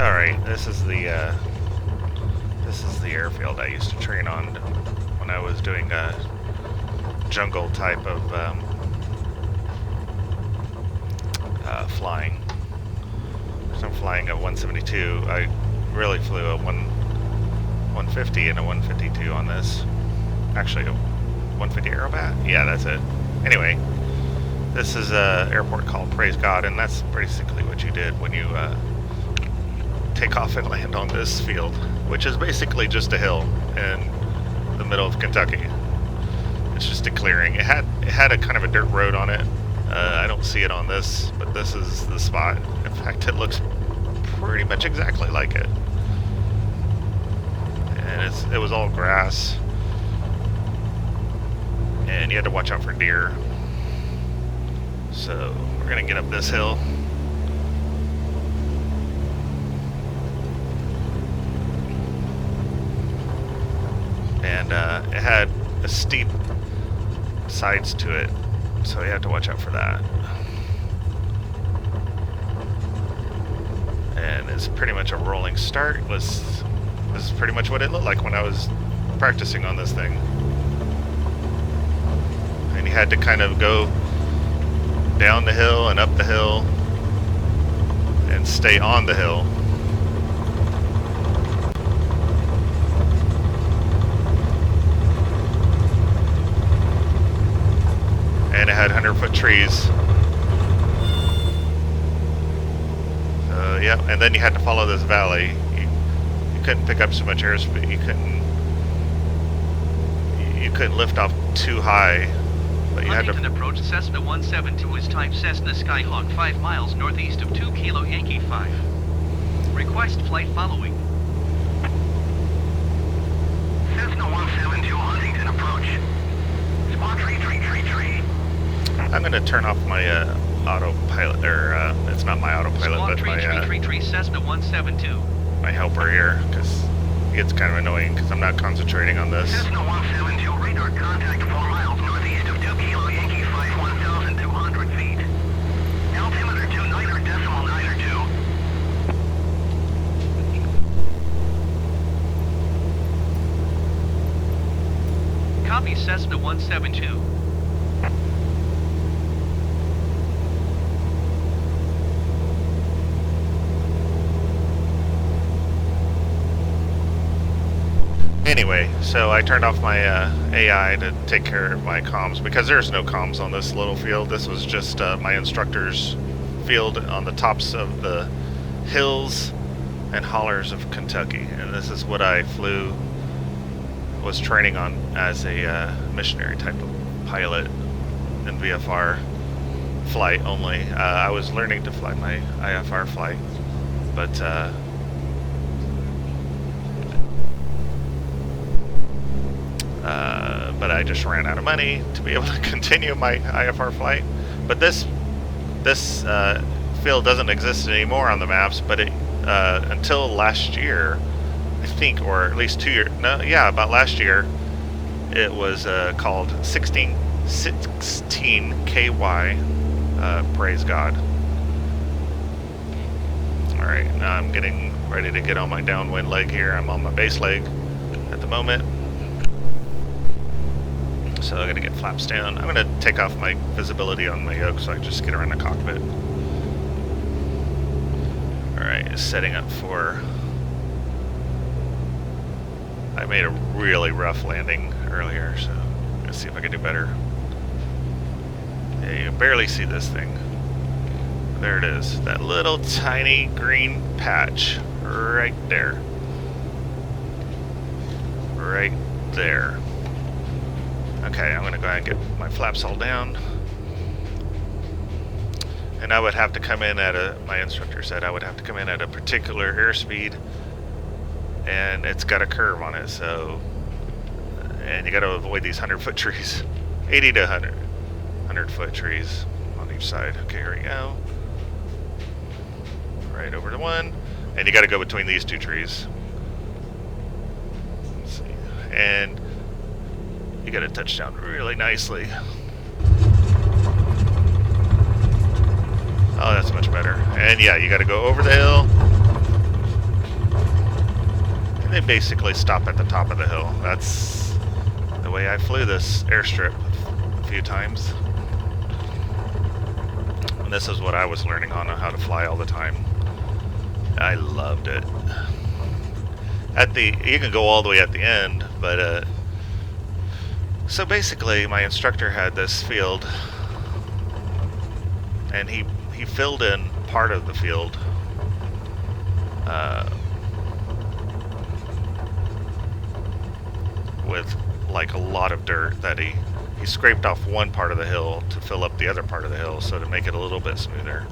Alright, this is the airfield I used to train on when I was doing a jungle type of flying. So I'm flying a 172. I really flew a 150 and a 152 on this. Actually, a 150 Aerobat? Yeah, that's it. Anyway, this is an airport called Praise God, and that's basically what you did when you take off and land on this field, which is basically just a hill in the middle of Kentucky. It's just a clearing. It had a kind of a dirt road on it. I don't see it on this, but this is the spot. In fact, it looks pretty much exactly like it. And it was all grass. And you had to watch out for deer. So we're gonna get up this hill. And it had a steep sides to it, so you have to watch out for that. And it's pretty much a rolling start. This is pretty much what it looked like when I was practicing on this thing. And you had to kind of go down the hill and up the hill and stay on the hill. And it had 100-foot trees. Yeah, and then you had to follow this valley. You couldn't pick up so much airspeed. You couldn't lift off too high. But you had to approach Cessna 172 is type Cessna Skyhawk 5 miles northeast of 2 Kilo Yankee 5. Request flight following. Cessna 172 Huntington approach. Spot tree. I'm going to turn off my autopilot, or it's not my autopilot, Squawk but my Cessna 172. My helper here, because it gets kind of annoying because I'm not concentrating on this. Cessna 172 radar contact 4 miles northeast of 2 Kilo Yankee 5, 1,200 feet. Altimeter 29.92. Copy Cessna 172. Anyway, so I turned off my AI to take care of my comms, because there's no comms on this little field. This was just my instructor's field on the tops of the hills and hollers of Kentucky. And this is what I was training on as a missionary type of pilot in VFR flight only. I was learning to fly my IFR flight, but I just ran out of money to be able to continue my IFR flight. But this field doesn't exist anymore on the maps, but it until last year, I think, or at least 2 years, no, yeah, about last year, it was called 16 KY, Praise God. Alright, now I'm getting ready to get on my downwind leg here. I'm on my base leg at the moment. So I gotta get flaps down. I'm gonna take off my visibility on my yoke so I can just get around the cockpit. Alright, setting up for... I made a really rough landing earlier, so let's see if I can do better. Yeah, you barely see this thing. There it is. That little tiny green patch right there. Right there. Okay, I'm going to go ahead and get my flaps all down. And I would have to come in at my instructor said I would have to come in at a particular airspeed. And it's got a curve on it, so... And you got to avoid these 100-foot trees. 80 to 100-foot trees on each side. Okay, here we go. Right over to one. And you got to go between these two trees. Let's see. And... you got to touch down really nicely. Oh, that's much better. And yeah, you got to go over the hill they basically stop at the top of the hill. That's the way I flew this airstrip a few times. And this is what I was learning on how to fly all the time. I loved it. You can go all the way at the end, but so basically my instructor had this field, and he filled in part of the field with like a lot of dirt that he scraped off one part of the hill to fill up the other part of the hill, so to make it a little bit smoother.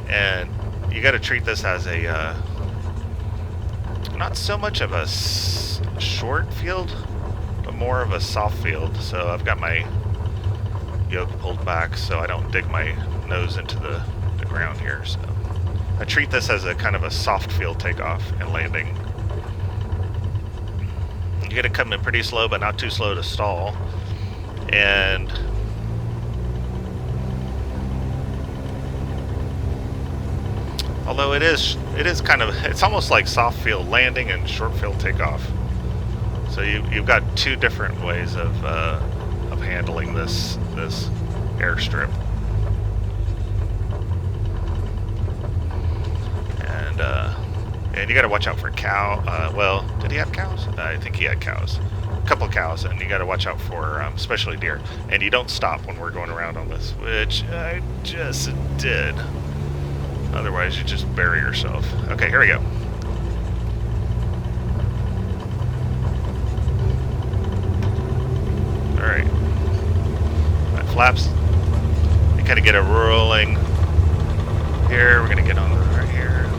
And you got to treat this as a not so much of a short field, but more of a soft field. So I've got my yoke pulled back so I don't dig my nose into the ground here. So I treat this as a kind of a soft field takeoff and landing. You gotta come in pretty slow, but not too slow to stall. And although it is kind of, it's almost like soft field landing and short field takeoff. So you've got two different ways of handling this airstrip. And you got to watch out for cow. Well, did he have cows? I think he had cows. A couple cows, and you got to watch out for especially deer. And you don't stop when we're going around on this, which I just did. Otherwise, you just bury yourself. Okay, here we go. All right. My flaps. You kind of get a rolling here. We're gonna get on right here.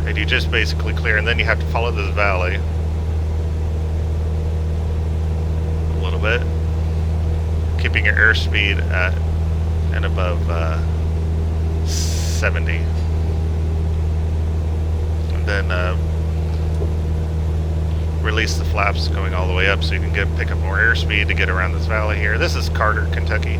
And you just basically clear, and then you have to follow this valley a little bit, keeping your airspeed at and above 70. And then release the flaps going all the way up so you can pick up more airspeed to get around this valley here. This is Carter, Kentucky.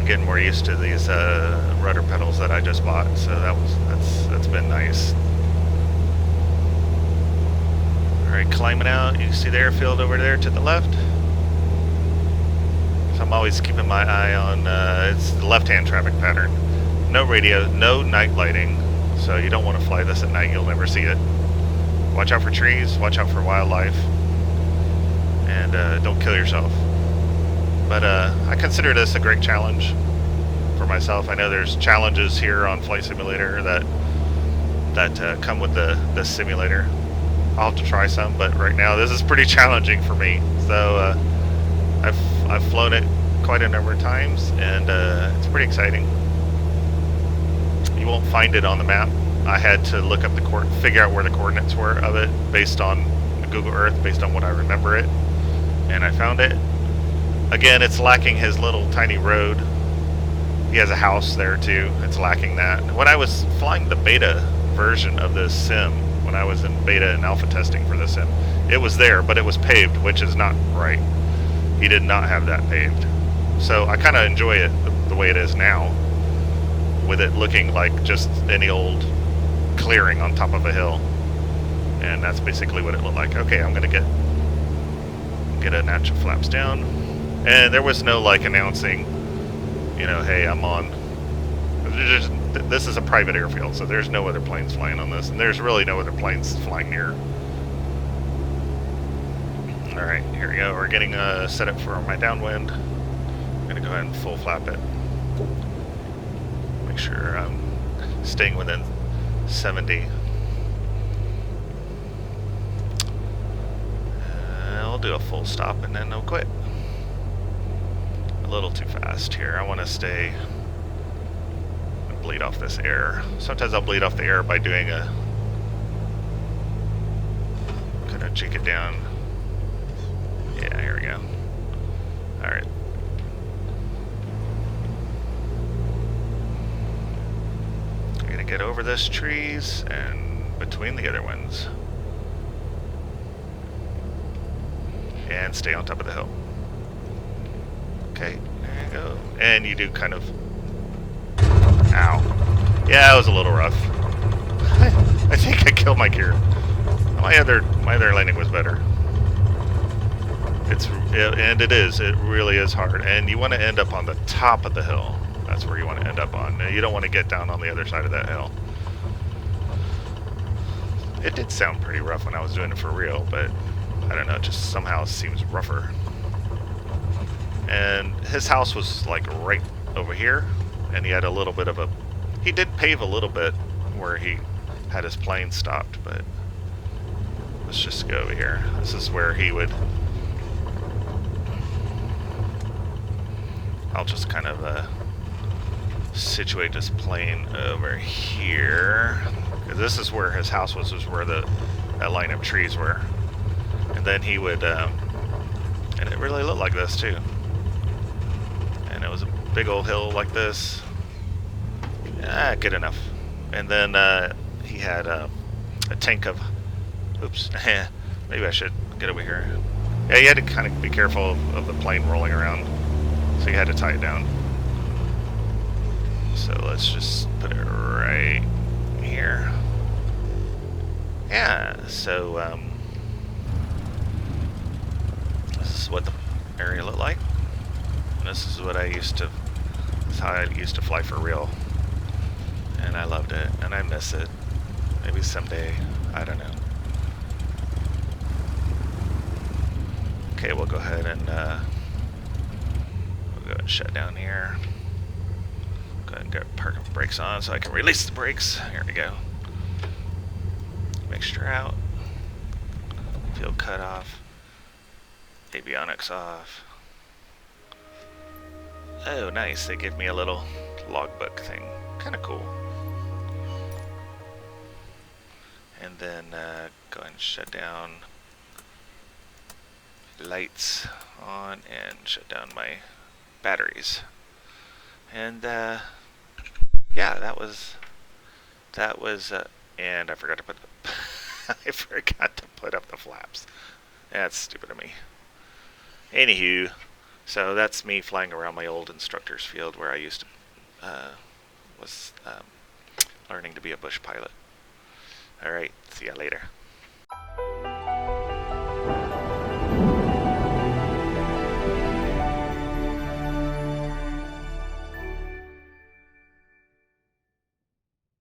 Getting more used to these rudder pedals that I just bought, so that's been nice. All right, climbing out. You see the airfield over there to the left. So I'm always keeping my eye on it's the left-hand traffic pattern. No radio, no night lighting, so you don't want to fly this at night. You'll never see it. Watch out for trees. Watch out for wildlife, and don't kill yourself. But I consider this a great challenge for myself. I know there's challenges here on Flight Simulator that come with the simulator. I'll have to try some, but right now this is pretty challenging for me. So I've flown it quite a number of times, and it's pretty exciting. You won't find it on the map. I had to look up figure out where the coordinates were of it based on Google Earth, based on what I remember it, and I found it. Again, it's lacking his little tiny road. He has a house there too. It's lacking that. When I was flying the beta version of this sim, when I was in beta and alpha testing for this sim, it was there, but it was paved, which is not right. He did not have that paved. So I kind of enjoy it the way it is now, with it looking like just any old clearing on top of a hill. And that's basically what it looked like. Okay, I'm gonna get a natural flaps down. And there was no like announcing, you know, hey, I'm on. This is a private airfield, so there's no other planes flying on this, and there's really no other planes flying near. All right, here we go. We're getting set up for my downwind. I'm gonna go ahead and full flap it. Make sure I'm staying within 70. I'll do a full stop and then I'll quit. A little too fast here. I want to stay and bleed off this air. Sometimes I'll bleed off the air by doing a kind of jig it down. Yeah, here we go. All right. I'm gonna get over this trees and between the other ones. and stay on top of the hill. Okay, there you go. And you do kind of... Ow. Yeah, it was a little rough. I think I killed my gear. My other landing was better. And it is. It really is hard. And you want to end up on the top of the hill. That's where you want to end up on. You don't want to get down on the other side of that hill. It did sound pretty rough when I was doing it for real, but I don't know, it just somehow seems rougher. And his house was like right over here, and he had a little bit of a... He did pave a little bit where he had his plane stopped, but let's just go over here. This is where he would... I'll just kind of situate this plane over here. This is where his house was where that line of trees were. And then he would, and it really looked like this too. And it was a big old hill like this. Good enough. And then he had a tank of, oops, maybe I should get over here. Yeah, you had to kind of be careful of the plane rolling around. So you had to tie it down. So let's just put it right here. Yeah, so this is what the area looked like. And this is what this is how I used to fly for real. And I loved it, and I miss it. Maybe someday, I don't know. Okay, we'll go ahead and shut down here. Go ahead and get park brakes on so I can release the brakes. Here we go. Mixture out. Fuel cut off. Avionics off. Oh, nice. They give me a little logbook thing. Kind of cool. And then go ahead and shut down lights on and shut down my batteries. And yeah, that was and I forgot to put I forgot to put up the flaps. That's stupid of me. Anywho, so that's me flying around my old instructor's field where I used to was learning to be a bush pilot. All right, see ya later.